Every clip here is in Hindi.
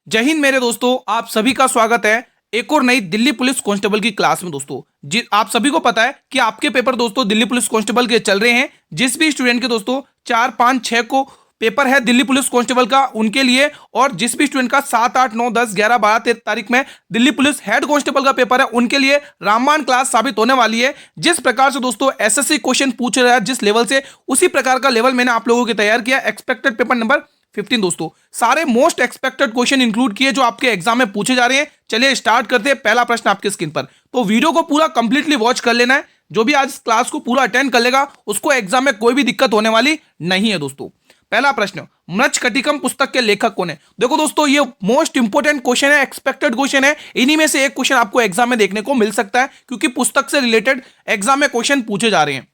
जय हिंद मेरे दोस्तों, आप सभी का स्वागत है एक और नई दिल्ली पुलिस कांस्टेबल की क्लास में। दोस्तों जी, आप सभी को पता है कि आपके पेपर दोस्तों दिल्ली पुलिस कांस्टेबल के चल रहे हैं। जिस भी स्टूडेंट के दोस्तों 4, 5, 6 को पेपर है दिल्ली पुलिस कांस्टेबल का, उनके लिए, और जिस भी स्टूडेंट का 7, 8, 9, 10, 11, 12, 13 तारीख में दिल्ली पुलिस हेड कांस्टेबल का पेपर है, उनके लिए रामबाण क्लास साबित होने वाली है। जिस प्रकार से दोस्तों एसएससी क्वेश्चन पूछ रहा है जिस लेवल से, उसी प्रकार का लेवल मैंने आप लोगों के तैयार किया। एक्सपेक्टेड पेपर नंबर 15 दोस्तों, सारे मोस्ट एक्सपेक्टेड क्वेश्चन इंक्लूड किए जो आपके एग्जाम में पूछे जा रहे हैं। चलिए स्टार्ट करते हैं। पहला प्रश्न आपके स्क्रीन पर, तो वीडियो को पूरा कंप्लीटली वॉच कर लेना है। जो भी आज क्लास को पूरा अटेंड कर लेगा उसको एग्जाम में कोई भी दिक्कत होने वाली नहीं है। दोस्तों पहला प्रश्न, मृच्छकटिकम पुस्तक के लेखक कौन है? देखो दोस्तों, ये मोस्ट इंपोर्टेंट क्वेश्चन है, एक्सपेक्टेड क्वेश्चन है। इन्हीं में से एक क्वेश्चन आपको एग्जाम में देखने को मिल सकता है, क्योंकि पुस्तक से रिलेटेड एग्जाम में क्वेश्चन पूछे जा रहे हैं।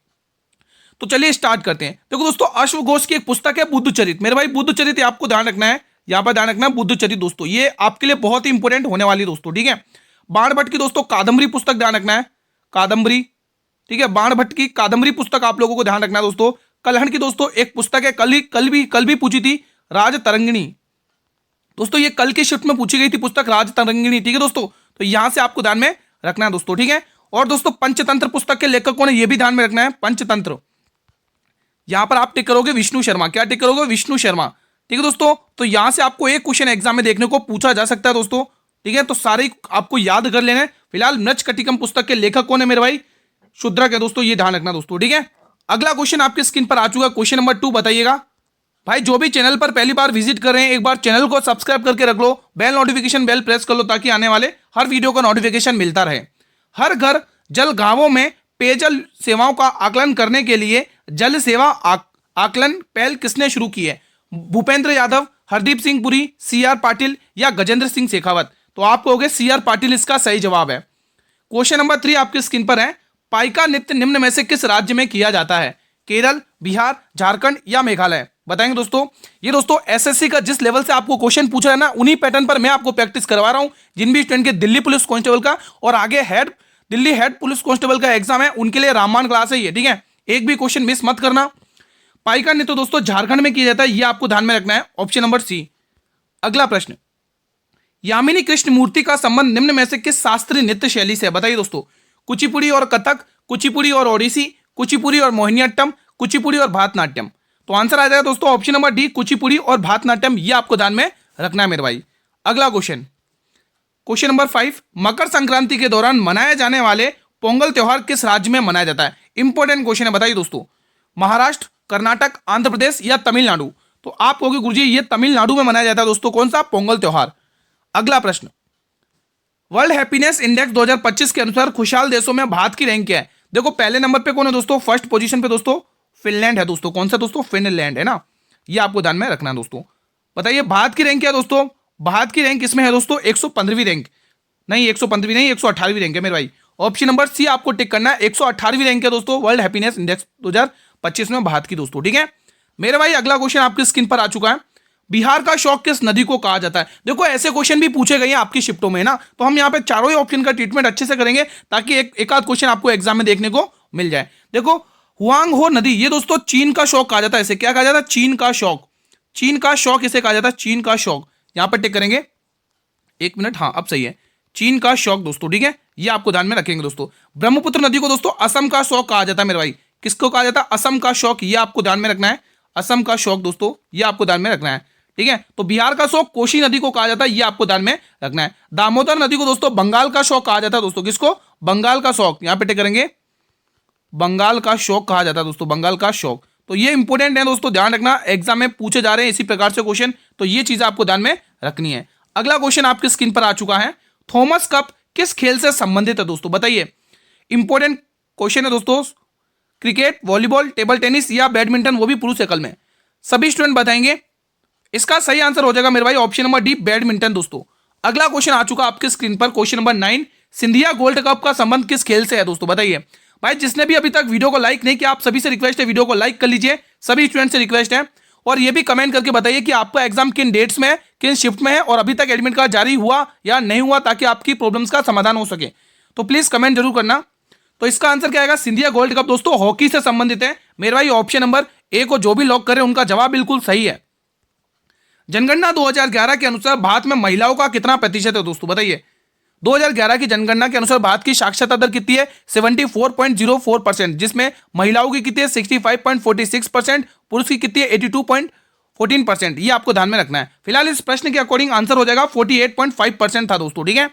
तो चलिए स्टार्ट करते हैं। देखो दोस्तों, अश्वघोष की एक पुस्तक है बुद्धचरित। मेरे भाई बुद्धचरित आपको ध्यान रखना है, यहां पर ध्यान रखना है बुद्धचरित दोस्तों, ये आपके लिए बहुत ही इंपोर्टेंट होने वाली दोस्तों, ठीक है। बाणभट्ट की दोस्तों कादंबरी पुस्तक ध्यान रखना है, कादंबरी, ठीक है। बाणभट्ट की कादंबरी पुस्तक आप लोगों को ध्यान रखना है दोस्तों। कलहण की दोस्तों एक पुस्तक है, कल भी पूछी थी, राज तरंगिणी। दोस्तों ये कल की शिफ्ट में पूछी गई थी पुस्तक राज तरंगिणी, ठीक है दोस्तों। तो यहां से आपको ध्यान में रखना है दोस्तों, ठीक है। और दोस्तों पंचतंत्र पुस्तक के लेखक कौन है, यह भी ध्यान में रखना है। पंचतंत्र, यहां पर आप टिक करोगे विष्णु शर्मा। क्या टिक करोगे? विष्णु शर्मा, ठीक है दोस्तों। तो यहां से आपको एक क्वेश्चन एग्जाम में देखने को पूछा जा सकता है दोस्तों, ठीक है। तो सारे आपको याद कर लेना है। फिलहाल मृच्छकटिकम पुस्तक के लेखक कौन है मेरे भाई? शूद्रक है दोस्तों, ये ध्यान रखना दोस्तों, ठीक है। अगला क्वेश्चन आपके स्क्रीन पर आ चुका, क्वेश्चन नंबर 2 बताइएगा। भाई जो भी चैनल पर पहली बार विजिट कर रहे हैं, एक बार चैनल को सब्सक्राइब करके रख लो, बेल नोटिफिकेशन बेल प्रेस कर लो, ताकि आने वाले हर वीडियो का नोटिफिकेशन मिलता रहे। हर घर जल गांवों में पेयजल सेवाओं का आकलन करने के लिए जल सेवा आकलन पहल किसने शुरू की है? भूपेंद्र यादव, हरदीप सिंह पुरी, सीआर पाटिल या गजेंद्र सिंह शेखावत? तो आप कहोगे सीआर पाटिल इसका सही जवाब है। क्वेश्चन नंबर 3 आपके स्क्रीन पर है, पाइका नृत्य निम्न में से किस राज्य में किया जाता है? केरल, बिहार, झारखंड या मेघालय? बताएंगे दोस्तों। ये दोस्तों एसएससी का जिस लेवल से आपको क्वेश्चन पूछा है ना, उन्हीं पैटर्न पर मैं आपको प्रैक्टिस करवा रहा हूं। जिन भी स्टूडेंट के दिल्ली पुलिस कांस्टेबल का और आगे दिल्ली हेड पुलिस कांस्टेबल का एग्जाम है, उनके लिए रामबाण क्लास है ये, ठीक है। एक भी क्वेश्चन मिस मत करना। पाइका नृत्य दोस्तों झारखंड में किया जाता है, ये आपको ध्यान में रखना है, ऑप्शन नंबर सी। अगला प्रश्न, यामिनी कृष्ण मूर्ति का संबंध निम्न में से किस शास्त्रीय नृत्य शैली से है? बताइए दोस्तों। कुचिपुड़ी और कथक, कुचिपुड़ी और ओडिसी, कुचिपुड़ी और मोहिनीअट्टम, कुचिपुड़ी और भारतनाट्यम? तो आंसर आ जाएगा दोस्तों ऑप्शन नंबर डी, कुचिपुड़ी और भारतनाट्यम, ये आपको ध्यान में रखना है मेरे भाई। अगला question, question number 5, Makar Sankranti के दौरान मनाए जाने वाले पोंगल त्योहार किस राज्य में मनाया जाता है? इंपॉर्टेंट क्वेश्चन है, बताइए दोस्तों। महाराष्ट्र, कर्नाटक, आंध्र प्रदेश या तमिलनाडु? तो आप कहोगे गुरुजी ये तमिलनाडु में मनाया जाता है दोस्तों, कौन सा? पोंगल त्योहार। अगला प्रश्न, वर्ल्ड हैप्पीनेस इंडेक्स 2025 के अनुसार खुशहाल देशों में भारत की रैंक क्या है? देखो पहले नंबर पे कौन है दोस्तों? फर्स्ट पोजीशन पे दोस्तों फिनलैंड है दोस्तों। कौन सा दोस्तों? फिनलैंड है ना, ये आपको ध्यान में रखना है दोस्तों। बताइए भारत की रैंक क्या है दोस्तों? भारत की रैंक इसमें है दोस्तों 115वीं रैंक, नहीं 115वीं नहीं, 118वीं रैंक है मेरे भाई। ऑप्शन नंबर सी आपको टिक करना है, 118वीं रैंक है दोस्तों वर्ल्ड हैप्पीनेस इंडेक्स 2025 में भारत की दोस्तों, ठीक है मेरे भाई। अगला क्वेश्चन आपकी स्क्रीन पर आ चुका है, बिहार का शौक किस नदी को कहा जाता है? देखो ऐसे क्वेश्चन भी पूछे गए हैं आपकी शिफ्टों में ना, तो हम यहाँ पे चारों ही ऑप्शन का ट्रीटमेंट अच्छे से करेंगे, ताकि एक आध क्वेश्चन आपको एग्जाम में देखने को मिल जाए। देखो हुआंग हो नदी, ये दोस्तों चीन का शौक कहा जाता है, इसे क्या कहा जाता है? चीन का शौक, चीन का शौक इसे कहा जाता है, चीन का शौक। यहां पर टिक करेंगे, एक मिनट, हाँ अब सही है, चीन का शौक दोस्तों, ठीक है, ये आपको ध्यान में रखेंगे दोस्तों। ब्रह्मपुत्र नदी को दोस्तों असम का शौक कहा जाता है मेरे भाई, किसको कहा जाता है? असम का शौक, ये आपको ध्यान में रखना है, असम का शौक दोस्तों, ये आपको ध्यान में रखना है, ठीक है। तो बिहार का शौक कोसी नदी को कहा जाता है, ये आपको ध्यान में रखना है। दामोदर नदी को दोस्तों बंगाल का शौक कहा जाता है दोस्तों, किसको? बंगाल का शौक, यहां पे टिक करेंगे, बंगाल का शौक कहा जाता है दोस्तों, बंगाल का शौक। तो ये इंपॉर्टेंट है दोस्तों, ध्यान रखना, एग्जाम में पूछे जा रहे हैं इसी प्रकार से क्वेश्चन, तो ये चीज आपको ध्यान में रखनी है। अगला क्वेश्चन आपकी स्क्रीन पर आ चुका है, थॉमस कप किस खेल से संबंधित है दोस्तों? बताइए, इंपॉर्टेंट क्वेश्चन है दोस्तों। क्रिकेट, वॉलीबॉल, टेबल टेनिस या बैडमिंटन, वो भी पुरुष एकल में? सभी स्टूडेंट बताएंगे। इसका सही आंसर हो जाएगा मेरे भाई ऑप्शन नंबर डी, बैडमिंटन दोस्तों। अगला क्वेश्चन आ चुका आपके स्क्रीन पर, question number 9, Scindia gold cup का संबंध किस खेल से है दोस्तों? बताइए। भाई जिसने भी अभी तक वीडियो को लाइक नहीं किया, आप सभी से रिक्वेस्ट है वीडियो को लाइक कर लीजिए, सभी स्टूडेंट से रिक्वेस्ट है। और ये भी कमेंट करके बताइए कि आपका एग्जाम किन डेट्स में है, किन शिफ्ट में है, और अभी तक एडमिट कार्ड जारी हुआ या नहीं हुआ, ताकि आपकी प्रॉब्लम्स का समाधान हो सके। तो प्लीज कमेंट जरूर करना। तो इसका आंसर क्या आएगा? सिंधिया गोल्ड कप दोस्तों हॉकी से संबंधित है मेरे भाई। ऑप्शन नंबर ए को जो भी लॉक करे उनका जवाब बिल्कुल सही है। जनगणना 2011 के अनुसार भारत में महिलाओं का कितना प्रतिशत है दोस्तों, बताइए। 2011 की जनगणना के अनुसार भारत की साक्षरता दर कितनी है? 74.04%, जिसमें महिलाओं की कितनी है? 65.46%, पुरुष की कितनी है? 82.14%। ये आपको ध्यान में रखना है। फिलहाल इस प्रश्न के अकॉर्डिंग आंसर हो जाएगा 48.5% था दोस्तों, ठीक है।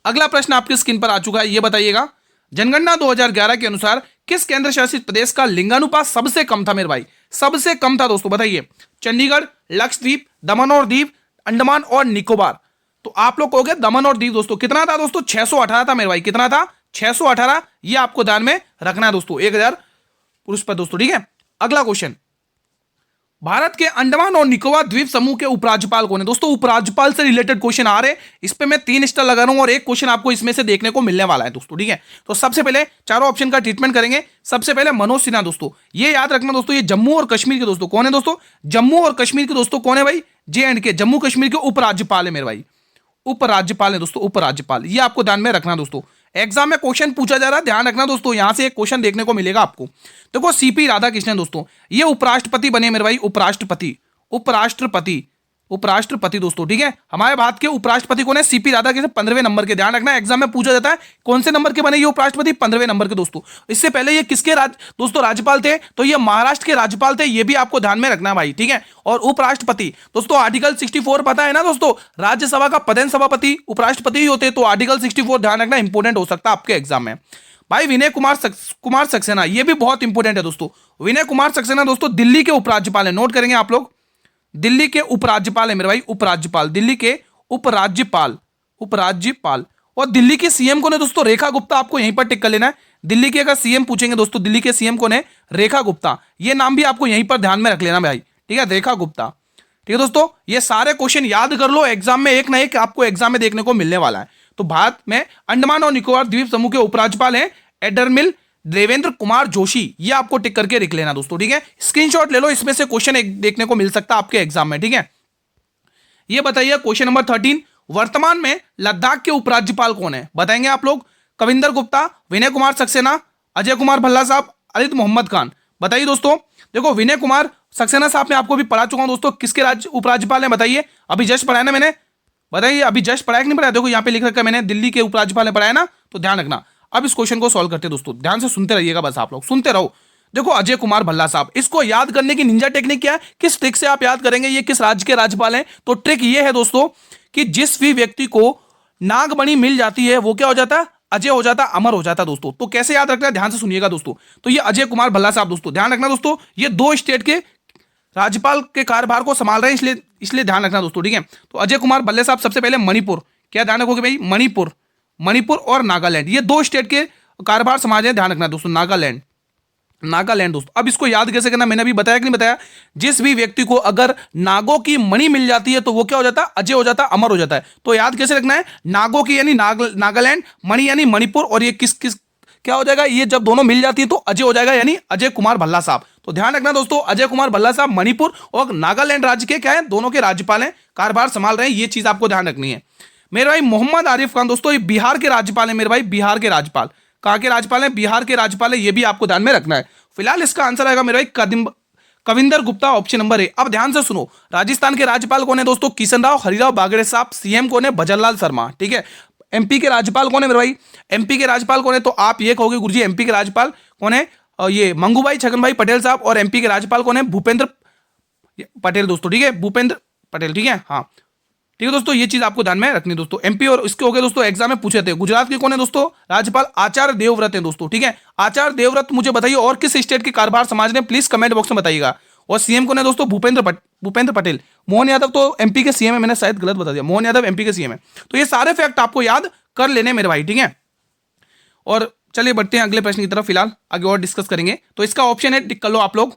अगला प्रश्न आपकी स्क्रीन पर आ चुका है, ये बताइएगा जनगणना 2011 के अनुसार किस केंद्र शासित प्रदेश का लिंगानुपात सबसे कम था मेरे भाई? सबसे कम था दोस्तों, बताइए। चंडीगढ़, लक्षद्वीप, दमन और दीव, अंडमान और निकोबार। तो आप लोग कहोगे दमन और दीव दोस्तों। कितना था दोस्तों? 618 था मेरे भाई। कितना था? 618। ये आपको ध्यान में रखना है दोस्तों। 1000 पुरुष पर दोस्तों, ठीक है। अगला क्वेश्चन, भारत के अंडमान और निकोबार द्वीप समूह के उपराज्यपाल कौन है? दोस्तों उपराज्यपाल से रिलेटेड क्वेश्चन आ रहे हैं, इस पे मैं 3 स्टार लगा रहा हूं और एक क्वेश्चन आपको इसमें से देखने को मिलने वाला है दोस्तों, ठीक है। तो सबसे पहले चारों ऑप्शन का ट्रीटमेंट करेंगे। सबसे पहले मनोज सिन्हा दोस्तों, ये याद रखना दोस्तों, ये जम्मू और कश्मीर के दोस्तों कौन है दोस्तों? जम्मू और कश्मीर के दोस्तों कौन है भाई? JNK, जम्मू कश्मीर के उपराज्यपाल है मेरे भाई। उपराज्यपाल है दोस्तों, उपराज्यपाल। ये आपको ध्यान में रखना दोस्तों। एग्जाम में क्वेश्चन पूछा जा रहा है, ध्यान रखना दोस्तों। यहां से एक क्वेश्चन देखने को मिलेगा आपको। देखो CP राधाकृष्णन दोस्तों, ये उपराष्ट्रपति बने मेरे भाई। उपराष्ट्रपति, उपराष्ट्रपति, उपराष्ट्रपति दोस्तों, ठीक है। हमारे भारत के उपराष्ट्रपति कौन है? CP राधाकृष्णन, 15वें नंबर के। ध्यान रखना, एग्जाम में पूछा जाता है कौन से नंबर के बने ये उपराष्ट्रपति? 15वें नंबर के दोस्तों। इससे पहले ये किसके दोस्तों राज्यपाल थे? तो ये महाराष्ट्र के राज्यपाल थे। ये भी आपको ध्यान में रखना है भाई, ठीक है। और उपराष्ट्रपति दोस्तों, आर्टिकल 64 पता है ना दोस्तों, राज्यसभा का प्रधान सभापति उपराष्ट्रपति ही होते हैं। तो आर्टिकल 64 ध्यान रखना, इंपोर्टेंट हो सकता है आपके एग्जाम में। भाई विनय कुमार सक्सेना, ये भी बहुत इंपॉर्टेंट है दोस्तों। विनय कुमार सक्सेना दोस्तों दिल्ली के उपराज्यपाल है, नोट करेंगे आप लोग। दिल्ली के उपराज्यपाल है मेरे भाई, उपराज्यपाल, दिल्ली के उपराज्यपाल, उपराज्यपाल। और दिल्ली की CM कौन है दोस्तों? रेखा गुप्ता। आपको यहीं पर टिक कर लेना है। दिल्ली के अगर CM पूछेंगे दोस्तों, दिल्ली के CM कौन है? रेखा गुप्ता। ये नाम भी आपको यहीं पर ध्यान में रख लेना भाई, ठीक है, रेखा गुप्ता। ठीक है दोस्तों, ये सारे क्वेश्चन याद कर लो, एग्जाम में एक ना एक आपको एग्जाम में देखने को मिलने वाला है। तो भारत में अंडमान और निकोबार द्वीप समूह के उपराज्यपाल हैं एडमिरल देवेंद्र कुमार जोशी। ये आपको टिक करके लिख लेना दोस्तों, ठीक है। स्क्रीनशॉट ले लो, इसमें से क्वेश्चन एक देखने को मिल सकता है आपके एग्जाम में, ठीक है। ये बताइए क्वेश्चन नंबर 13, वर्तमान में लद्दाख के उपराज्यपाल कौन है? बताएंगे आप लोग। कविंदर गुप्ता, विनय कुमार सक्सेना, अजय कुमार भल्ला साहब, अलित मोहम्मद खान। बताइए दोस्तों। देखो विनय कुमार सक्सेना साहब मैं आपको भी पढ़ा चुका हूं दोस्तों, किसके राज्य उपराज्यपाल हैं बताइए? अभी जस्ट पढ़ाया ना मैंने, बताइए अभी जस्ट पढ़ाया कि नहीं पढ़ाया? देखो यहाँ पे लिख रखा है मैंने, दिल्ली के उपराज्यपाल ने पढ़ाया ना, तो ध्यान रखना। अब इस क्वेश्चन को सॉल्व करते दोस्तों, ध्यान से सुनते रहिएगा, बस आप लोग सुनते रहो। देखो अजय कुमार भल्ला साहब, इसको याद करने की निंजा टेक्निक क्या है, किस ट्रिक से आप याद करेंगे ये किस राज्य के राज्यपाल हैं? तो ट्रिक ये है दोस्तों कि जिस भी व्यक्ति को नागमणि मिल जाती है वो क्या हो जाता है? अजय हो जाता, अमर हो जाता दोस्तों। तो कैसे याद रखना है, ध्यान से सुनिएगा दोस्तों। तो ये अजय कुमार भल्ला साहब दोस्तों, ध्यान रखना दोस्तों, ये 2 स्टेट के राज्यपाल के कार्यभार को संभाल रहे हैं, इसलिए ध्यान रखना दोस्तों, ठीक है। तो अजय कुमार भल्ला साहब सबसे पहले मणिपुर, क्या ध्यान रखोगे भाई? मणिपुर और नागालैंड, ये 2 स्टेट के कार्यभार संभाल रहे हैं, ध्यान रखना दोस्तों। नागालैंड दोस्तों। अब इसको याद कैसे करना, मैंने अभी बताया कि नहीं बताया? जिस भी व्यक्ति को अगर नागों की मणि मिल जाती है तो वो क्या हो जाता है? अजय हो जाता, अमर हो जाता है। तो याद कैसे रखना है? नागों की यानी नागालैंड, मणि यानी मणिपुर, और ये किस क्या हो जाएगा? ये जब दोनों मिल जाती है तो अजय हो जाएगा, यानी अजय कुमार भल्ला साहब। तो ध्यान रखना दोस्तों, अजय कुमार भल्ला साहब मणिपुर और नागालैंड राज्य के क्या है? दोनों के राज्यपाल हैं, कार्यभार संभाल रहे हैं, ये चीज आपको ध्यान रखनी है। मेरे भाई मोहम्मद आरिफ खान दोस्तों, ये बिहार के राज्यपाल है मेरे भाई, बिहार के राज्यपाल। कहां के राज्यपाल है? बिहार के राज्यपाल है, ये भी आपको ध्यान में रखना है। फिलहाल इसका आंसर आएगा मेरे भाई कविंदर गुप्ता, ऑप्शन नंबर ए। अब ध्यान से सुनो, राजस्थान के राज्यपाल कौन है दोस्तों? किशन राव हरिराव बागड़े साहब। CM कौन है? भजनलाल शर्मा, ठीक है। MP के राज्यपाल कौन है मेरे भाई? MP के राज्यपाल कौन है? तो आप ये कहोगे गुरुजी MP के राज्यपाल कौन है? ये मंगूभाई छगन भाई पटेल साहब। और MP के राज्यपाल कौन है? भूपेंद्र पटेल दोस्तों, ठीक है, भूपेंद्र पटेल, ठीक है, हाँ ठीक है दोस्तों। ये चीज आपको ध्यान में रखनी है दोस्तों। MP और इसके हो गए दोस्तों, एग्जाम में पूछे थे। गुजरात के कौन है दोस्तों? राज्यपाल आचार्य देवव्रत हैं दोस्तों, ठीक है। आचार्य देवव्रत मुझे बताइए और किस स्टेट के कार्यभार समाज ने, प्लीज कमेंट बॉक्स में बताइएगा। और CM कौन है दोस्तों? भूपेंद्र पटेल। मोहन यादव तो MP के CM है, मैंने शायद गलत बता दिया, मोहन यादव MP के CM है। तो ये सारे फैक्ट आपको याद कर लेने मेरे भाई, ठीक है। और चलिए बढ़ते हैं अगले प्रश्न की तरफ, फिलहाल आगे और डिस्कस करेंगे। तो इसका ऑप्शन है, टिक कर लो आप लोग,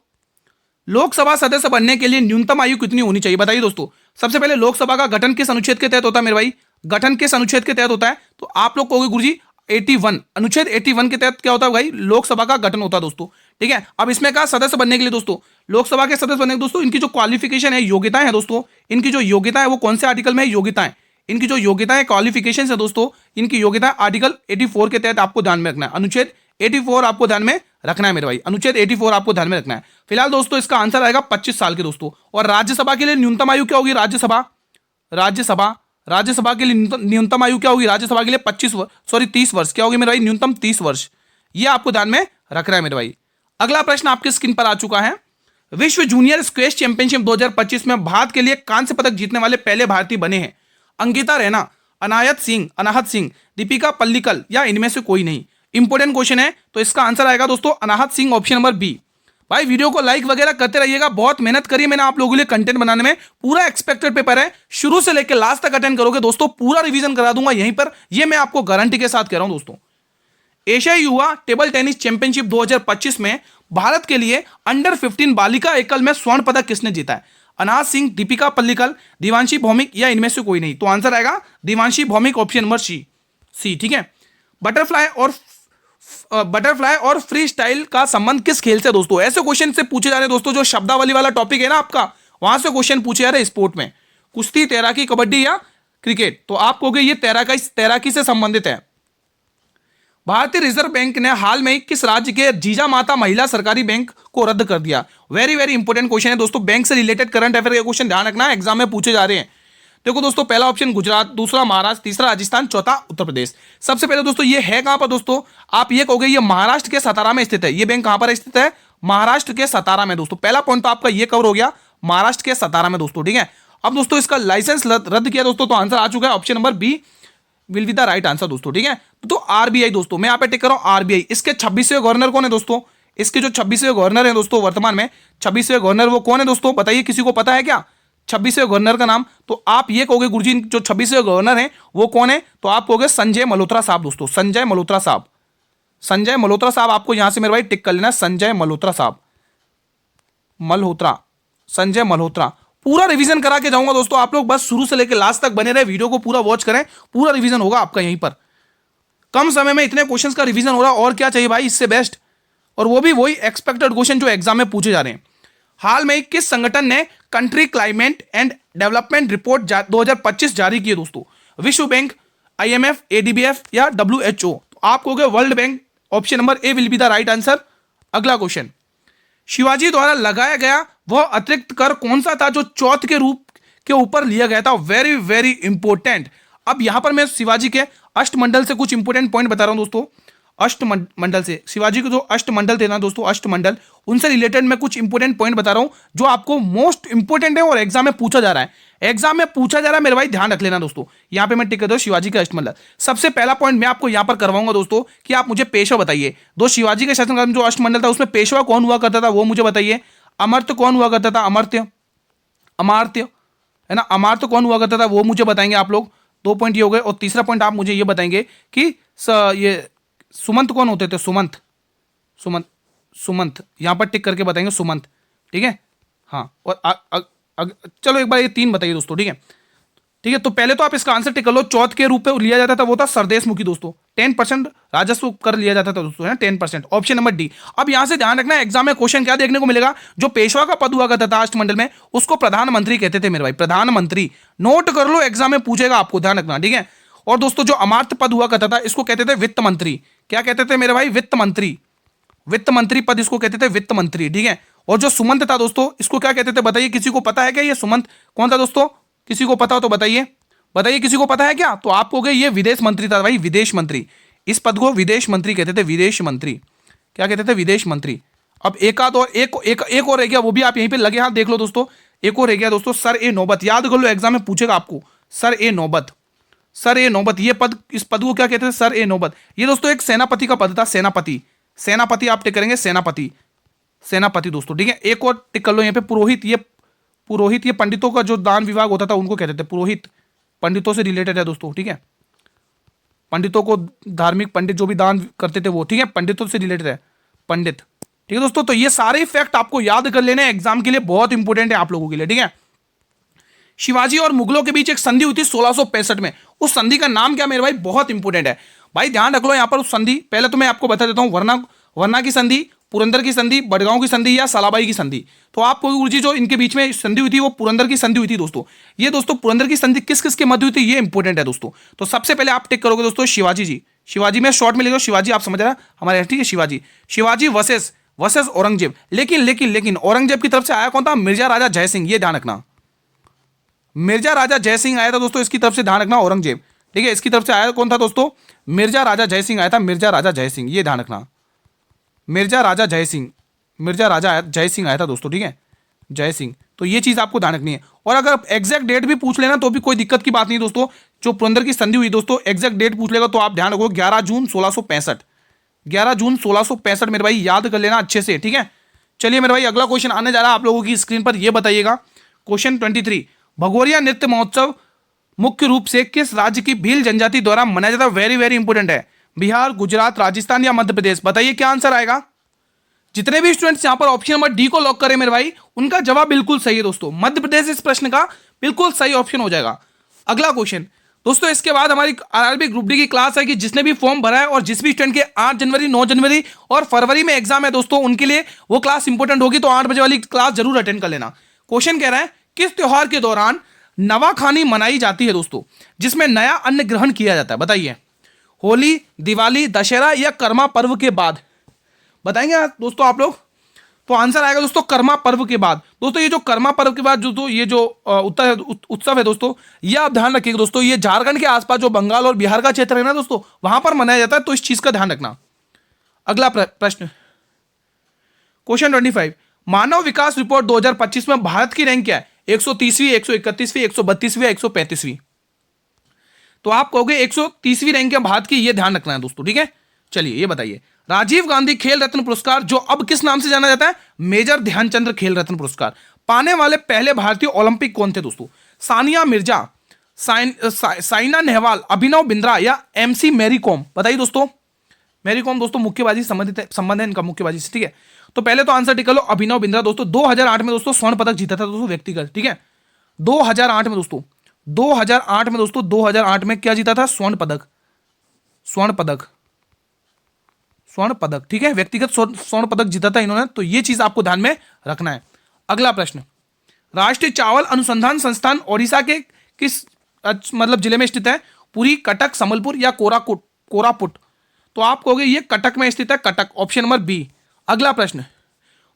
लोकसभा सदस्य बनने के लिए न्यूनतम आयु कितनी होनी चाहिए? बताइए दोस्तों। सबसे पहले लोकसभा का गठन किस अनुच्छेद के तहत होता है मेरे भाई? गठन किस अनुच्छेद के तहत होता है? तो आप लोग कहोगे गुरुजी 81, अनुच्छेद 81 के तहत क्या होता है भाई? लोकसभा का गठन होता है दोस्तों, ठीक है। अब इसमें कहा सदस्य बनने के लिए दोस्तों, लोकसभा के सदस्य बनने के दोस्तों, इनकी जो क्वालिफिकेशन है, योग्यताएं हैं दोस्तों, इनकी जो योग्यता है वो कौन से आर्टिकल में है? योग्यताएं, इनकी जो योग्यताएं क्वालिफिकेशन है दोस्तों, इनकी योग्यता आर्टिकल 84 के तहत आपको ध्यान में रखना है, अनुच्छेद 84 आपको ध्यान में रखना है मेरे भाई, अनुच्छेद 84 आपको ध्यान में रखना है। फिलहाल दोस्तों इसका आंसर आएगा 25 साल के दोस्तों। और राज्यसभा के लिए न्यूनतम आयु क्या होगी? राज्यसभा के लिए न्यूनतम आयु क्या होगी? राज्यसभा के लिए 30 वर्ष क्या होगी मेरे भाई? न्यूनतम 30 वर्ष। ये आपको ध्यान में रखना है मेरे भाई। अगला प्रश्न आपके स्क्रीन पर आ चुका है। विश्व जूनियर स्क्वैश चैंपियनशिप 2025 में भारत के लिए कांस्य पदक जीतने वाले पहले भारतीय बने हैं अंकिता रैना, अनाहत सिंह, दीपिका पल्लिकल या इनमें से कोई नहीं। इंपोर्टेंट क्वेश्चन है, तो इसका आंसर आएगा दोस्तों अनाहत सिंह, ऑप्शन नंबर बी। भाई वीडियो को लाइक वगैरह करते रहिएगा, बहुत मेहनत करिए मैंने आप लोगों के लिए कंटेंट बनाने में। पूरा एक्सपेक्टेड पेपर है, शुरू से लेकर लास्ट तक अटेंड करोगे दोस्तों, पूरा रिवीजन करा दूंगा यहीं पर, ये मैं आपको गारंटी के साथ कह रहा हूं दोस्तों। एशियाई युवा टेबल टेनिस चैंपियनशिप 2025 में भारत के लिए अंडर 15 बालिका एकल में स्वर्ण पदक किसने जीता है? अनाहत सिंह, दीपिका पल्लिकल, दिवांशी भौमिक या इनमें से कोई नहीं। तो आंसर आएगा Divanshi Bhowmik, option number C. ठीक है। बटरफ्लाई और फ्री स्टाइल का संबंध किस खेल से दोस्तों? ऐसे क्वेश्चन से पूछे जा रहे हैं दोस्तों, जो शब्दावली वाला टॉपिक है ना आपका, वहां से क्वेश्चन पूछे जा रहे हैं स्पोर्ट में। कुश्ती, तैराकी, कबड्डी या क्रिकेट? तो आप कहोगे ये तैराकी से संबंधित है। भारतीय रिजर्व बैंक ने हाल में किस राज्य के जीजामाता महिला सरकारी बैंक को रद्द कर दिया? वेरी वेरी इंपॉर्टेंट क्वेश्चन है दोस्तों, बैंक से रिलेटेड करंट अफेयर के क्वेश्चन ध्यान रखना, एग्जाम में पूछे जा रहे हैं। देखो दोस्तों, पहला ऑप्शन गुजरात, दूसरा महाराष्ट्र, तीसरा राजस्थान, चौथा उत्तर प्रदेश। सबसे पहले दोस्तों ये है कहां पर दोस्तों? आप ये कहोगे ये महाराष्ट्र के सतारा में स्थित है। ये बैंक कहां पर स्थित है? महाराष्ट्र के सतारा में दोस्तों। पहला पॉइंट तो आपका ये कवर हो गया, महाराष्ट्र के सतारा में दोस्तों। ठीक है। अब दोस्तों इसका लाइसेंस रद्द किया दोस्तों, तो आंसर आ चुका है option number B will be the right answer दोस्तों। ठीक है। तो आरबीआई दोस्तों, मैं यहाँ पे टिक कर रहा हूं आरबीआई। इसके 26वें गवर्नर कौन है दोस्तों? इसके जो 26वें गवर्नर है दोस्तों, वर्तमान में 26वें गवर्नर वो कौन है दोस्तों? बताइए, किसी को पता है क्या 26वें गवर्नर का नाम? तो आप ये कहोगे गुरुजी जो 26वें गवर्नर हैं वो कौन है? तो आप कहोगे संजय मल्होत्रा साहब दोस्तों, संजय मल्होत्रा साहब आपको यहां से मेरे भाई टिक कर लेना, संजय मल्होत्रा साहब, संजय मल्होत्रा। पूरा रिवीजन करा के जाऊंगा दोस्तों, आप लोग बस शुरू से लेकर लास्ट तक बने रहे, वीडियो को पूरा वॉच करें, पूरा रिवीजन होगा आपका यहीं पर। कम समय में इतने क्वेश्चंस का रिवीजन हो रहा, और क्या चाहिए भाई इससे बेस्ट? और वो भी वही एक्सपेक्टेड क्वेश्चन जो एग्जाम में पूछे जा रहे हैं। हाल में किस संगठन ने country climate and development report 2025 जारी की है दोस्तों? विश्व बैंक, IMF, ADBF या WHO? तो आप कहोगे world bank, option number A will be the right answer. अगला क्वेश्चन, शिवाजी द्वारा लगाया गया वह अतिरिक्त कर कौन सा था जो चौथ के रूप के ऊपर लिया गया था? Very very important. अब यहां पर मैं शिवाजी के अष्टमंडल से कुछ इंपॉर्टेंट पॉइंट बता रहा हूं दोस्तों। अष्टमंडल से, शिवाजी के जो अष्टमंडल थे ना दोस्तों, अष्टमंडल, उनसे रिलेटेड मैं कुछ इंपॉर्टेंट पॉइंट बता रहा हूं जो आपको मोस्ट इंपॉर्टेंट है और एग्जाम में पूछा जा रहा है। मेरे भाई ध्यान रख लेना दोस्तों। यहां पे मैं टिक कर दूं शिवाजी का अष्टमंडल। सबसे पहला पॉइंट मैं आपको यहां पर करवाऊंगा दोस्तों कि आप मुझे पेशवा बताइए। शिवाजी के शासनकाल में जो अष्टमंडल था उसमें पेशवा कौन हुआ करता था वो मुझे बताइए। अमर्त्य कौन हुआ करता था? अमात्य है ना, अमात्य कौन हुआ करता था वो मुझे बताएंगे आप लोग। 2 पॉइंट ये हो गए। और तीसरा पॉइंट आप मुझे ये बताएंगे कि ये सुमंत कौन होते थे? सुमंत यहां पर टिक करके बताएंगे सुमंत। ठीक है। हाँ, और चलो एक बार ये 3 बताइए दोस्तों। ठीक है। तो पहले तो आप इसका आंसर टिक कर लो। चौथ के रूप में लिया जाता था वो था सरदेश मुखी दोस्तों। 10% राजस्व कर लिया जाता था दोस्तों, है 10%, ऑप्शन नंबर डी। अब यहां से ध्यान रखना, एग्जाम में क्वेश्चन क्या देखने को मिलेगा? जो पेशवा का पद हुआ करता था अष्टमंडल में उसको प्रधानमंत्री कहते थे मेरे भाई, प्रधानमंत्री। नोट कर लो, एग्जाम में पूछेगा आपको, ध्यान रखना। ठीक है। और दोस्तों जो अमात्य पद हुआ करता था इसको कहते थे वित्त मंत्री। क्या कहते थे मेरे भाई? वित्त मंत्री पद इसको कहते थे वित्त मंत्री। ठीक है। और जो सुमंत था दोस्तों इसको क्या कहते थे बताइए, किसी को पता है क्या? ये सुमंत कौन था दोस्तों? किसी को पता हो तो बताइए, किसी को पता है क्या? तो आप कहोगे ये विदेश मंत्री था भाई, विदेश मंत्री। इस पद को विदेश मंत्री कहते थे, विदेश मंत्री। क्या कहते थे? विदेश मंत्री। अब एक और रह गया, वो भी आप यहीं पे लगे हाथ देख लो दोस्तों। एक और रह गया दोस्तों, सर ए नौबत। याद कर लो, एग्जाम में पूछेगा आपको, सर ए नौबत। ये पद, इस पद को क्या कहते थे? सर ए नौबत। ये दोस्तों एक सेनापति का पद था, सेनापति आप टिक करेंगे, सेनापति दोस्तों। ठीक है। एक और टिक कर लो यहाँ पे, पुरोहित। ये पंडितों का जो दान विभाग होता था उनको कहते थे पुरोहित, पंडितों से रिलेटेड है दोस्तों। ठीक है। पंडितों को, धार्मिक पंडित जो भी दान करते थे वो, ठीक है, पंडितों से रिलेटेड है, पंडित। ठीक है दोस्तों। तो ये सारे फैक्ट आपको याद कर लेने, एग्जाम के लिए बहुत इंपॉर्टेंट है आप लोगों के लिए। ठीक है। शिवाजी और मुगलों के बीच एक संधि हुई थी 1665 में। उस संधि का नाम क्या मेरे भाई? बहुत इंपॉर्टेंट है भाई, ध्यान रख लो यहां पर। उस संधि, पहले तो मैं आपको बता देता हूं, वरना की संधि, पुरंदर की संधि, बड़गांव की संधि या सालाबाई की संधि। तो आपको गुरुजी जो इनके बीच में संधि हुई थी वो पुरंदर की संधि हुई थी दोस्तों। ये दोस्तों पुरंदर की संधि किस किस के मध्य हुई थी ये इंपॉर्टेंट है दोस्तों। तो सबसे पहले आप टिक करोगे दोस्तों शिवाजी शिवाजी में शॉर्ट में लिखो शिवाजी, आप समझ रहे हैं हमारे, ठीक है, शिवाजी। शिवाजी वर्सेस औरंगजेब। लेकिन औरंगजेब की तरफ से आया कौन था? मिर्जा राजा जयसिंह, ये ध्यान रखना। मिर्जा राजा जयसिंह आया था दोस्तों, इसकी तरफ से ध्यान रखना, औरंगजेब, ठीक है। इसकी तरफ से आया कौन था दोस्तों? मिर्जा राजा जयसिंह आया था, मिर्जा राजा जयसिंह, ये ध्यान रखना। मिर्जा राजा जयसिंह आया था दोस्तों, ठीक है, जयसिंह। तो ये चीज आपको ध्यान रखनी है। और अगर एग्जैक्ट डेट भी पूछ लेना तो भी कोई दिक्कत की बात नहीं दोस्तों। जो पुरंदर की संधि हुई दोस्तों, एग्जैक्ट डेट पूछ लेगा तो आप ध्यान रखो 11 जून 1665। 11 जून 1665 मेरे भाई, याद कर लेना अच्छे से, ठीक है। चलिए मेरे भाई, अगला क्वेश्चन आने जा रहा है आप लोगों की स्क्रीन पर, ये बताइएगा। क्वेश्चन 23, भगोरिया नृत्य महोत्सव मुख्य रूप से किस राज्य की भील जनजाति द्वारा मनाया जाता है? वेरी वेरी इंपोर्टेंट है। बिहार, गुजरात, राजस्थान या मध्य प्रदेश? बताइए क्या आंसर आएगा। जितने भी स्टूडेंट्स यहां पर ऑप्शन नंबर डी को लॉक करें मेरे भाई, उनका जवाब बिल्कुल सही है दोस्तों। मध्य प्रदेश इस प्रश्न का बिल्कुल सही ऑप्शन हो जाएगा। अगला क्वेश्चन दोस्तों, इसके बाद हमारी आरआरबी ग्रुप डी की क्लास है कि जिसने भी फॉर्म भरा है और जिस भी स्टूडेंट के 8 जनवरी, 9 जनवरी और फरवरी में एग्जाम है दोस्तों, उनके लिए वो क्लास इंपोर्टेंट होगी, तो 8 बजे वाली क्लास जरूर अटेंड कर लेना। क्वेश्चन कह रहा है किस त्योहार के दौरान नवाखानी मनाई जाती है दोस्तों, जिसमें नया अन्न ग्रहण किया जाता है? बताइए। होली, दिवाली, दशहरा या कर्मा पर्व के बाद? बताएंगे दोस्तों आप लोग। तो आंसर आएगा दोस्तों कर्मा पर्व के बाद। दोस्तों ये जो कर्मा पर्व के बाद जो ये जो उत्सव है दोस्तों, ये आप ध्यान रखिएगा दोस्तों, ये झारखंड के आसपास जो बंगाल और बिहार का क्षेत्र है ना दोस्तों, वहां पर मनाया जाता है, तो इस चीज का ध्यान रखना। अगला प्रश्न, क्वेश्चन 25, मानव विकास रिपोर्ट 2025 में भारत की रैंक क्या है? 130वीं, 131वीं, 132वीं या 135वीं? तो आप कहोगे 130वीं रैंक है भारत की, ये ध्यान रखना है दोस्तों, ठीक है। चलिए ये बताइए, राजीव गांधी खेल रत्न पुरस्कार जो अब किस नाम से जाना जाता है? मेजर ध्यानचंद्र खेल रत्न पुरस्कार पाने वाले पहले भारतीय ओलंपिक कौन थे दोस्तों? सानिया मिर्जा, साइना नेहवाल, अभिनव बिंद्रा या एमसी मैरी कॉम? बताइए दोस्तों। मैरी कॉम दोस्तों मुक्केबाजी संबंध है इनका, मुक्केबाजी से, ठीक है। तो पहले तो आंसर टिक कर लो, अभिनव बिंद्रा दोस्तों 2008 में दोस्तों स्वर्ण पदक जीता था दोस्तों व्यक्तिगत, ठीक है। 2008 में दोस्तों, 2008 में दोस्तों, 2008 में क्या जीता था? स्वर्ण पदक, ठीक है, व्यक्तिगत स्वर्ण पदक जीता था इन्होंने, तो ये चीज आपको ध्यान में रखना है। अगला प्रश्न, राष्ट्रीय चावल अनुसंधान संस्थान ओडिशा के किस मतलब जिले में स्थित है? पुरी, कटक, संबलपुर या कोरापुट? तो आप कहोगे ये कटक में स्थित है, कटक, ऑप्शन नंबर बी। अगला प्रश्न,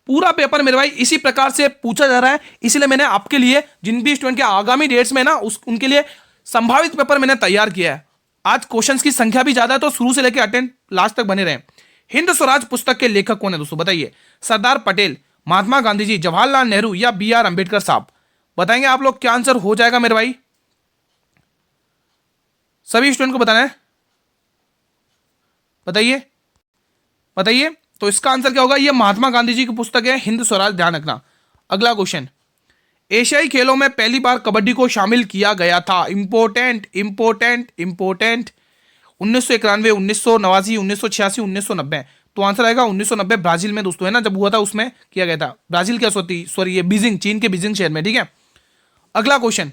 पूरा पेपर मेरे भाई इसी प्रकार से पूछा जा रहा है, इसलिए मैंने आपके लिए जिन भी स्टूडेंट के आगामी डेट्स में ना उनके लिए संभावित पेपर मैंने तैयार किया है। आज क्वेश्चंस की संख्या भी ज्यादा है, तो शुरू से लेकर अटेंड लास्ट तक बने रहे। हिंद स्वराज पुस्तक के लेखक कौन है दोस्तों? बताइए। सरदार पटेल, महात्मा गांधी जी, जवाहरलाल नेहरू या बी आर अंबेडकर साहब? बताएंगे आप लोग क्या आंसर हो जाएगा मेरे भाई, सभी स्टूडेंट को बताना है, बताइए। तो इसका आंसर क्या होगा? ये महात्मा गांधी जी की पुस्तक है हिंद स्वराज, ध्यान रखना। अगला क्वेश्चन, एशियाई खेलों में पहली बार कबड्डी को शामिल किया गया था? इंपोर्टेंट 1991, 1989, 1986, 1990? तो आंसर आएगा 1990, ब्राजील में दोस्तों, है ना, जब हुआ था उसमें किया गया था। ब्राजील क्या सॉरी ये बीजिंग, चीन के बीजिंग शहर में, ठीक है। अगला क्वेश्चन,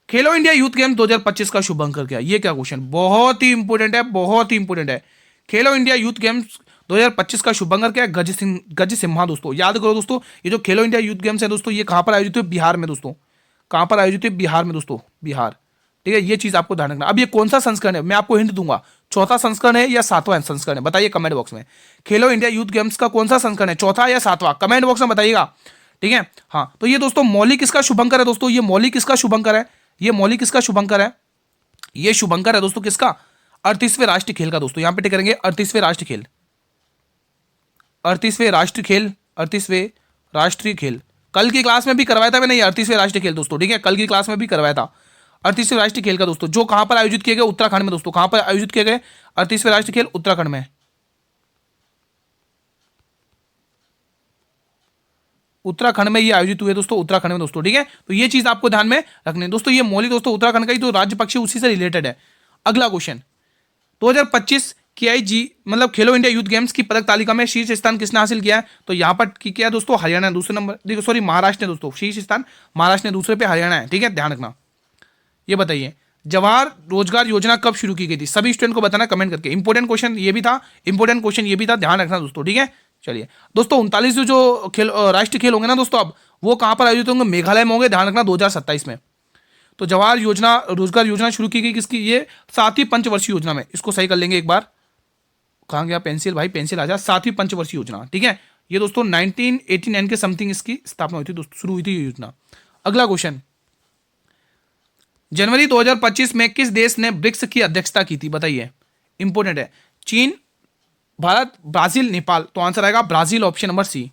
खेलो इंडिया यूथ गेम्स 2025 का शुभारंभ किया, ये क्या क्वेश्चन? बहुत ही इंपोर्टेंट है। खेलो इंडिया यूथ गेम्स 2025 का शुभारंभ क्या है? गज सिम्हा दोस्तों, याद करो दोस्तों, ये जो खेलो इंडिया यूथ गेम्स है दोस्तों, ये कहां पर आयोजित हुए? बिहार में दोस्तों। कहां पर आयोजित हुए? बिहार में दोस्तों, बिहार, ठीक है। ये चीज आपको ध्यान रखना। अब ये कौन सा संस्करण है, मैं आपको हिंट दूंगा, चौथा संस्करण है या सातवां संस्करण है? बताइए कमेंट बॉक्स में। खेलो इंडिया यूथ गेम्स का कौन सा संस्करण है, चौथा या सातवां? कमेंट बॉक्स में बताइएगा, ठीक है। हाँ, तो ये दोस्तों मौलिक किसका शुभंकर है दोस्तों? ये मौलिक किसका शुभंकर है? ये शुभंकर है दोस्तों किसका? 38वें राष्ट्रीय खेल का दोस्तों। यहां पे टिक करेंगे 38वें राष्ट्रीय खेल। कल की क्लास में भी करवाया था मैंने ये 38वें राष्ट्रीय खेल दोस्तों, ठीक है, कल की क्लास में भी करवाया था 38वें राष्ट्रीय खेल का दोस्तों, जो कहां पर आयोजित किए गए? उत्तराखंड में दोस्तों। कहां पर आयोजित किए गए 38वें राष्ट्रीय खेल? उत्तराखंड में। उत्तराखंड में ये आयोजित हुए दोस्तों, उत्तराखंड में दोस्तों, ठीक है। तो ये चीज आपको ध्यान में रखनी है दोस्तों। ये मौलिक दोस्तों उत्तराखंड का ही जो राज्य पक्षी उसी से रिलेटेड है। अगला क्वेश्चन, 2025 KIG मतलब खेलो इंडिया यूथ गेम्स की पदक तालिका में शीर्ष स्थान किसने हासिल किया है? तो यहाँ पर किया दोस्तों हरियाणा, दूसरे नंबर, देखो सॉरी महाराष्ट्र ने दोस्तों, शीर्ष स्थान महाराष्ट्र ने, दूसरे पे हरियाणा है, ठीक है, ध्यान रखना। ये बताइए, जवाहर रोजगार योजना कब शुरू की गई थी? सभी स्टूडेंट को बताना कमेंट करके। इंपोर्टेंट क्वेश्चन ये भी था, ध्यान रखना दोस्तों, ठीक है। चलिए दोस्तों, 39 जो खेल राष्ट्रीय खेल होंगे ना दोस्तों, अब वो कहां पर आयोजित होंगे? मेघालय में होंगे, ध्यान रखना, 2027 में। तो जवाहर योजना रोजगार योजना शुरू की गई किसकी, ये 7वीं पंचवर्षीय योजना में। इसको सही कर लेंगे एक बार, कहाँ गया पेंसिल भाई, पेंसिल आ जा। 7वीं पंचवर्षीय योजना, ठीक है। ये दोस्तों 1989 के समथिंग इसकी स्थापना हुई थी दोस्तों, शुरू हुई थी ये योजना। अगला क्वेश्चन, जनवरी 2025 में किस देश ने ब्रिक्स की अध्यक्षता की थी, बताइए। इंपोर्टेंट है, चीन, भारत, ब्राजील, नेपाल। तो आंसर आएगा ब्राजील, ऑप्शन नंबर सी।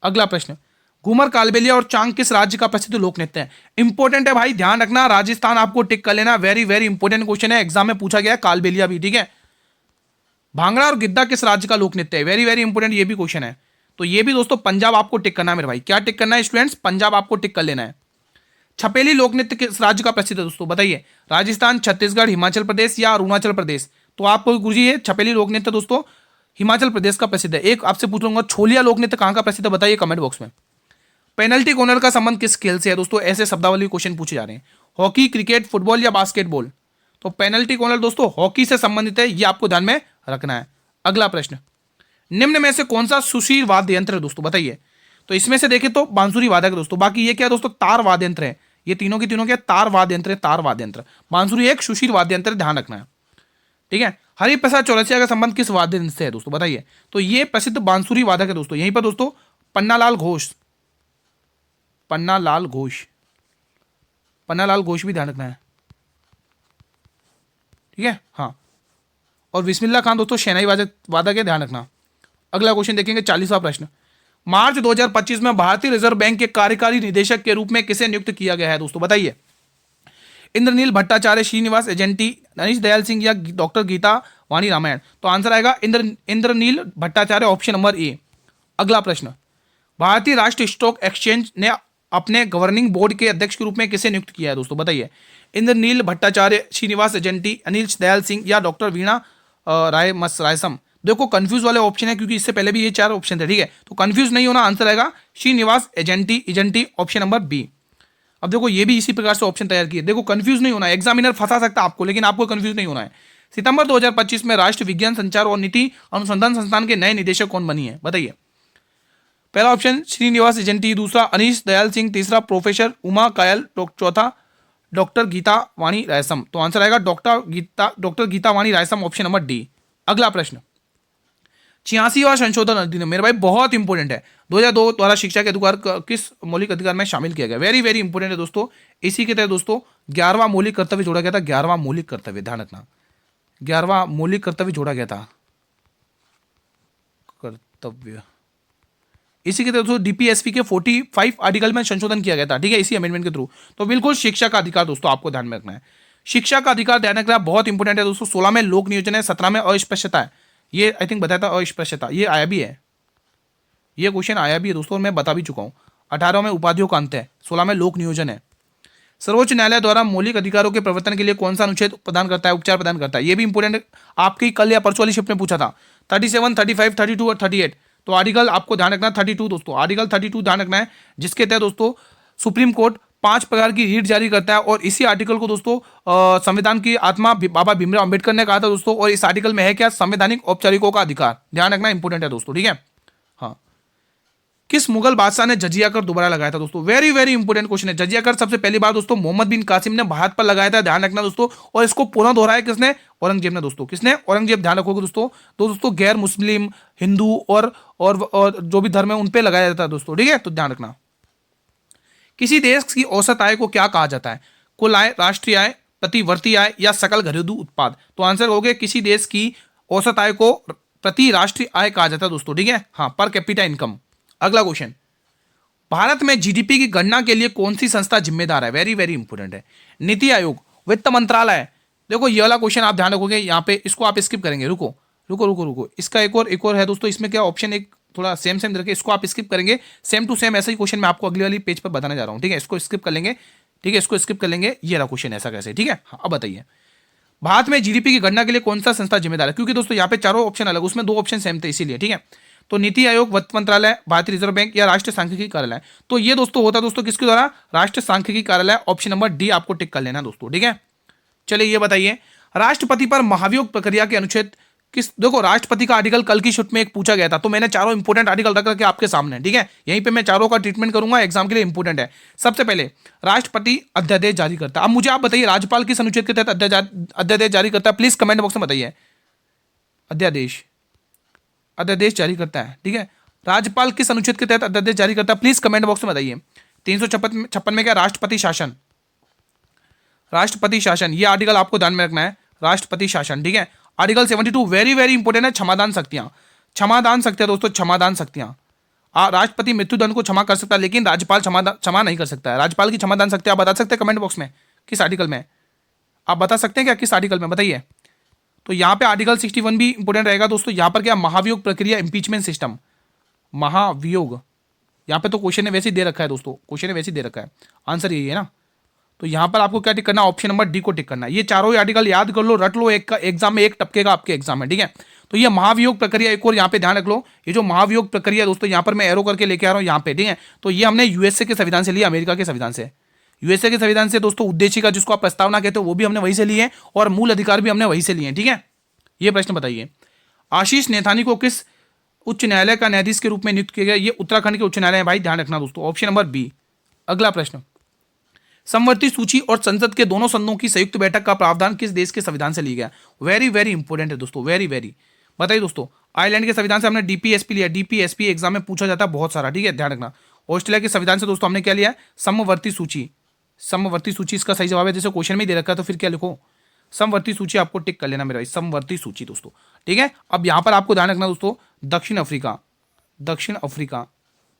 अगला प्रश्न, घूमर, कालबेलिया और चांग किस राज्य का प्रसिद्ध लोक नृत्य है। इंपोर्टेंट है भाई, ध्यान रखना, राजस्थान आपको टिक कर लेना, वेरी वेरी इंपोर्टेंट क्वेश्चन है, एग्जाम में पूछा गया है, कालबेलिया भी, ठीक है। भांगड़ा और गिद्दा किस राज्य का लोक नृत्य है, वेरी वेरी इंपोर्टेंट ये भी क्वेश्चन है। तो ये भी दोस्तों पंजाब आपको टिक करना है मेरे भाई, क्या टिक करना है स्टूडेंट्स, पंजाब आपको टिक कर लेना है। छपेली लोक नृत्य किस राज्य का प्रसिद्ध है दोस्तों, बताइए। राजस्थान, छत्तीसगढ़, हिमाचल प्रदेश या अरुणाचल प्रदेश। तो आपको गुरुजी ये छपेली लोक नृत्य दोस्तों हिमाचल प्रदेश का प्रसिद्ध है। एक आपसे पूछ लूंगा, छोलिया लोक नृत्य कहां का प्रसिद्ध है, बताइए कमेंट बॉक्स में। पेनल्टी कॉर्नर का संबंध किस खेल से है दोस्तों, ऐसे शब्दावली क्वेश्चन पूछे जा रहे हैं। हॉकी, क्रिकेट, फुटबॉल या बास्केटबॉल। तो पेनल्टी कॉर्नर दोस्तों हॉकी से संबंधित है, ये आपको ध्यान में रखना है। अगला प्रश्न, निम्न में से कौन सा सुशील वाद्य यंत्र है दोस्तों, बताइए। तो इसमें से देखें तो बांसुरी वादक है दोस्तों, बाकी ये क्या है दोस्तों, तार वाद्य यंत्र है। ये तीनों के तीनों क्या, तार वाद्य यंत्र है, तार वाद्य यंत्र। बांसुरी एक, सुशील वाद्य यंत्र, ध्यान रखना है, ठीक है। हरिप्रसाद चौरसिया का संबंध किस वाद्य यंत्र से है दोस्तों, बताइए। तो ये प्रसिद्ध बांसुरी वादक है दोस्तों। यहीं पर दोस्तों पन्नालाल घोष, पन्नालाल घोष, पन्नालाल घोष भी ध्यान रखना है, ठीक है, हाँ। और बिस्मिल्लाह खान दोस्तों शहनाई वादक है, ध्यान रखना। अगला क्वेश्चन देखेंगे, 40वां प्रश्न, मार्च 2025 में भारतीय रिजर्व बैंक के कार्यकारी निदेशक के रूप में किसे नियुक्त किया गया है दोस्तों, बताइए। इंद्रनील भट्टाचार्य, श्रीनिवास एजेंटी, अनीश दयाल सिंह या डॉक्टर गीता वाणी रामायण। तो आंसर आएगा Indranil Bhattacharya, option number A. अगला प्रश्न, भारतीय राष्ट्रीय स्टॉक एक्सचेंज ने अपने गवर्निंग बोर्ड के अध्यक्ष के रूप में किसे नियुक्त किया है दोस्तों, बताइए। इंद्रनील भट्टाचार्य, श्रीनिवास एजेंटी, अनिल दयाल सिंह या डॉक्टर वीणा रायसम। देखो कंफ्यूज वाले ऑप्शन है क्योंकि इससे पहले भी ये 4 ऑप्शन थे, ठीक है। तो कंफ्यूज नहीं होना, आंसर आएगा श्रीनिवास एजेंटी, ऑप्शन नंबर बी। अब देखो ये भी इसी प्रकार से ऑप्शन तैयार किए, देखो कंफ्यूज नहीं होना, एग्जामिनर फंसा सकता है आपको, लेकिन आपको कंफ्यूज नहीं होना है। सितंबर 2025 में राष्ट्रीय विज्ञान संचार और नीति अनुसंधान संस्थान के नए निदेशक कौन बनी है, बताइए। पहला ऑप्शन श्रीनिवास एजेंटी, दूसरा अनीश दयाल सिंह, तीसरा प्रोफेसर उमा कायल, चौथा डॉक्टर गीता वाणी रायसम। तो आंसर आएगा डॉक्टर गीता वाणी रायसम, ऑप्शन नंबर डी। अगला प्रश्न, 86वां संशोधन अधिनियम मेरे भाई बहुत इंपॉर्टेंट है, 2002 द्वारा शिक्षा के अधिकार किस मौलिक अधिकार में शामिल किया गया, वेरी वेरी इंपॉर्टेंट है दोस्तों। इसी के तहत दोस्तों 11वां मौलिक कर्तव्य जोड़ा गया था, 11वां मौलिक कर्तव्य, ध्यान रखना, 11वां मौलिक कर्तव्य जोड़ा गया था, कर्तव्य। इसी के तहत दोस्तों डीपीएसपी के 45 आर्टिकल में संशोधन किया गया था, ठीक है, इसी अमेंडमेंट के थ्रू। तो बिल्कुल शिक्षा का अधिकार दोस्तों आपको ध्यान में रखना है, शिक्षा का अधिकार ध्यान रखना बहुत इंपॉर्टेंट है दोस्तों। 16 में लोक नियोजन है, 17 में अस्पृश्यता है, ये आई थिंक बताया था, अस्पृश्यता ये आया भी है, ये क्वेश्चन आया भी है दोस्तों, मैं बता भी चुका हूं। 18 में उपाधियों का अंत है, 16 में लोक नियोजन है। सर्वोच्च न्यायालय द्वारा मौलिक अधिकारों के प्रवर्तन के लिए कौन सा अनुच्छेद प्रदान करता है, उपचार प्रदान करता है, ये भी इंपॉर्टेंट आपकी कल या परसों वाली शिफ्ट में पूछा था। 37, 35, 32 और 38। तो आर्टिकल आपको ध्यान रखना 32 दोस्तों, आर्टिकल 32 ध्यान रखना है, जिसके तहत दोस्तों सुप्रीम कोर्ट 5 प्रकार की रीट जारी करता है। और इसी आर्टिकल को दोस्तों संविधान की आत्मा बाबा भीमराव अंबेडकर ने कहा था दोस्तों। और इस आर्टिकल में है क्या, संवैधानिक औपचारिकों का अधिकार, ध्यान रखना इंपॉर्टेंट है दोस्तों, ठीक है, हाँ। किस मुगल बादशाह ने जजिया कर दोबारा लगाया था दोस्तों, वेरी वेरी इंपॉर्टेंट क्वेश्चन है। जजिया कर सबसे पहली बार दोस्तों मोहम्मद बिन कासिम ने भारत पर लगाया था, ध्यान रखना दोस्तों। और इसको पुनः दोहराया किसने, औरंगजेब ने दोस्तों, किसने, औरंगजेब, ध्यान रखोगे दोस्तों। तो दोस्तों गैर मुस्लिम, हिंदू और जो भी धर्म है उन पे लगाया जाता है दोस्तों, ठीक है, तो ध्यान रखना। किसी देश की औसत आय को क्या कहा जाता है, कुल आय, राष्ट्रीय आय, प्रतिवर्ती आय या सकल घरेलू उत्पाद। तो आंसर हो गया किसी देश की औसत आय को प्रति राष्ट्रीय आय कहा जाता है दोस्तों, ठीक है, हाँ, पर कैपिटा इनकम। अगला क्वेश्चन, भारत में जीडीपी की गणना के लिए कौन सी संस्था जिम्मेदार है, वेरी वेरी इंपॉर्टेंट है। नीति आयोग, वित्त मंत्रालय। देखो ये वाला क्वेश्चन आप ध्यान रखोगे, यहाँ पे इसको आप स्किप करेंगे, रुको, इसका एक और है दोस्तों, इसमें क्या ऑप्शन एक थोड़ा सेम रखे, इसको आप स्किप करेंगे, सेम टू सेम ऐसा ही क्वेश्चन मैं आपको अगली वाली पेज पर बताने जा रहा हूँ, ठीक है, इसको स्किप कर लेंगे, ठीक है, इसको स्किप कर लेंगे, ये रहा क्वेश्चन ऐसा कैसे, ठीक है, हाँ। अब बताइए भारत में जीडीपी की गणना के लिए कौन सा संस्था जिम्मेदार है, क्योंकि दोस्तों यहाँ पे चारों ऑप्शन अलग, उसमें 2 ऑप्शन सेम थे इसीलिए, ठीक है। तो नीति आयोग, वित्त मंत्रालय, भारतीय रिजर्व बैंक या राष्ट्रीय सांख्यिकी कार्यालय। तो ये दोस्तों होता है दोस्तों किसके द्वारा, राष्ट्रीय सांख्यिकी कार्यालय, ऑप्शन नंबर डी आपको टिक कर लेना दोस्तों, ठीक है। चलिए ये बताइए राष्ट्रपति पर महाभियोग प्रक्रिया के अनुच्छेद किस, देखो राष्ट्रपति का आर्टिकल कल की शिफ्ट में एक पूछा गया था, तो मैंने चारों इंपोर्टेंट आर्टिकल रख रखे आपके सामने, ठीक है। यहीं पे मैं चारों का ट्रीटमेंट करूंगा, एग्जाम के लिए इंपोर्टेंट है। सबसे पहले राष्ट्रपति अध्यादेश जारी करता है। अब मुझे आप बताइए राज्यपाल किस अनुच्छेद के तहत अध्यादेश जारी करता है, प्लीज कमेंट बॉक्स में बताइए। अध्यादेश, अध्यादेश जारी करता है, ठीक है। राज्यपाल किस अनुच्छेद के तहत अध्यादेश जारी करता है, प्लीज कमेंट बॉक्स में बताइए। 356 में क्या, राष्ट्रपति शासन, राष्ट्रपति शासन, ये आर्टिकल आपको ध्यान में रखना है, राष्ट्रपति शासन, ठीक है। आर्टिकल 72 वेरी वेरी इंपोर्टेंट है, क्षमादान शक्तियां, क्षमादान शक्तियां दोस्तों, क्षमादान शक्तियां। राष्ट्रपति मृत्युदंड को क्षमा कर सकता है, लेकिन राज्यपाल क्षमा नहीं कर सकता है। राज्यपाल की क्षमादान शक्तियां आप बता सकते हैं कमेंट बॉक्स में, किस आर्टिकल में, आप बता सकते हैं क्या, किस आर्टिकल में, बताइए। तो यहाँ पे आर्टिकल 61 भी इंपोर्टेंट रहेगा दोस्तों। यहाँ पर क्या, महाभियोग प्रक्रिया, इंपीचमेंट सिस्टम, महाभियोग, यहाँ पे तो क्वेश्चन ने वैसे ही दे रखा है दोस्तों, क्वेश्चन ने वैसे ही दे रखा है, आंसर यही है ना। तो यहाँ पर आपको क्या टिक करना है, ऑप्शन नंबर डी को टिक करना है। ये चारों ही आर्टिकल याद कर लो, रट लो, एक का एग्जाम में एक टपके का आपके एग्जाम है, ठीक है। तो ये महाभियोग प्रक्रिया, एक और यहाँ पे ध्यान रख लो, ये जो महाभियोग प्रक्रिया दोस्तों, यहाँ पर मैं एरो करके लेके आ रहा हूँ यहाँ पे, ठीक है। तो ये हमने यूएसए के संविधान से लिया, अमेरिका के संविधान से, यूएसए के संविधान से दोस्तों। उद्देशिका जिसको आप प्रस्तावना कहते हो वो भी हमने वहीं से लिए, और मूल अधिकार भी हमने वहीं से लिए, ठीक है। ये प्रश्न बताइए, आशीष नेथानी को किस उच्च न्यायालय का न्यायाधीश के रूप में नियुक्त किया गया, ये उत्तराखंड के उच्च न्यायालय है भाई, ध्यान रखना दोस्तों, ऑप्शन नंबर बी। अगला प्रश्न, समवर्ती सूची और संसद के दोनों सदनों की संयुक्त बैठक का प्रावधान किस देश के संविधान से लिया गया, वेरी वेरी इंपोर्टेंट है दोस्तों, वेरी वेरी। बताइए दोस्तों, आयरलैंड के संविधान से हमने डीपीएसपी लिया, डीपीएसपी एग्जाम में पूछा जाता है बहुत सारा, ठीक है, ध्यान रखना। ऑस्ट्रेलिया के संविधान से दोस्तों हमने क्या लिया, समवर्ती सूची, समवर्ती सूची इसका सही जवाब है, जैसे क्वेश्चन में दे रखा है तो फिर क्या लिखो, समवर्ती सूची, आपको टिक कर लेना मेरा भाई, समवर्ती सूची दोस्तों, ठीक है। अब यहाँ पर आपको ध्यान रखना दोस्तों, दक्षिण अफ्रीका, दक्षिण अफ्रीका,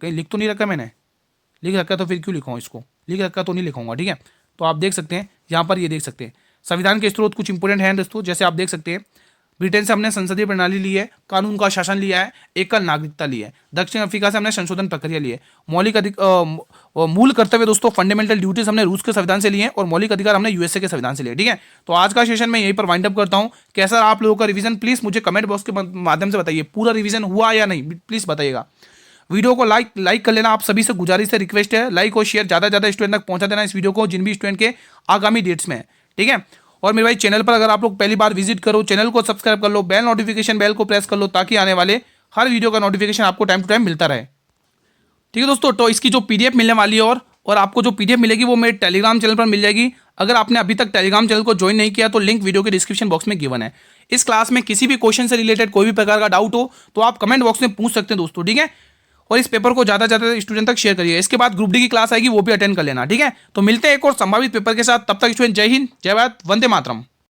कहीं लिख तो नहीं रखा मैंने, लिख रखा तो फिर क्यों लिखाऊं इसको, लिख रखा तो नहीं लिखाऊंगा, ठीक है। तो आप देख सकते हैं यहाँ पर, ये देख सकते हैं संविधान के स्रोत कुछ इंपोर्टेंट हैं दोस्तों, जैसे आप देख सकते हैं ब्रिटेन से हमने संसदीय प्रणाली ली है, कानून का शासन लिया है, एकल नागरिकता ली है। दक्षिण अफ्रीका से हमने संशोधन प्रक्रिया ली है। मूल कर्तव्य दोस्तों, फंडामेंटल ड्यूटीज हमने रूस के संविधान से लिए हैं, और मौलिक अधिकार हमने यूएसए के संविधान से लिए, ठीक है। तो आज का सेशन मैं यहीं पर वाइंड अप करता हूं। कैसा आप लोगों का रिवीजन, प्लीज मुझे कमेंट बॉक्स के माध्यम से बताइए, पूरा रिवीजन हुआ या नहीं, प्लीज बताइएगा। वीडियो को लाइक कर लेना, आप सभी से गुजारिश है, रिक्वेस्ट है, लाइक और शेयर ज्यादा स्टूडेंट तक पहुंचा देना इस वीडियो को, जिन भी स्टूडेंट के आगामी डेट्स में, ठीक है। और मेरे भाई चैनल पर अगर आप लोग पहली बार विजिट करो, चैनल को सब्सक्राइब कर लो, बेल नोटिफिकेशन बेल को प्रेस कर लो, ताकि आने वाले हर वीडियो का नोटिफिकेशन आपको टाइम टू टाइम मिलता रहे, ठीक है दोस्तों। तो इसकी जो पीडीएफ मिलने वाली है, और आपको जो पीडीएफ मिलेगी वो मेरे टेलीग्राम चैनल पर मिल जाएगी। अगर आपने अभी तक टेलीग्राम चैनल को ज्वाइन नहीं किया तो लिंक वीडियो के डिस्क्रिप्शन बॉक्स में गिवन है। इस क्लास में किसी भी क्वेश्चन से रिलेटेड कोई भी प्रकार का डाउट हो तो आप कमेंट बॉक्स में पूछ सकते हैं दोस्तों, ठीक है। और इस पेपर को ज्यादा स्टूडेंट तक शेयर करिए। इसके बाद ग्रुप डी की क्लास आएगी, वो भी अटेंड कर लेना, ठीक है। तो मिलते हैं एक और संभावित पेपर के साथ, तब तक स्टूडेंट जय हिंद, जय भारत, वंदे मातरम।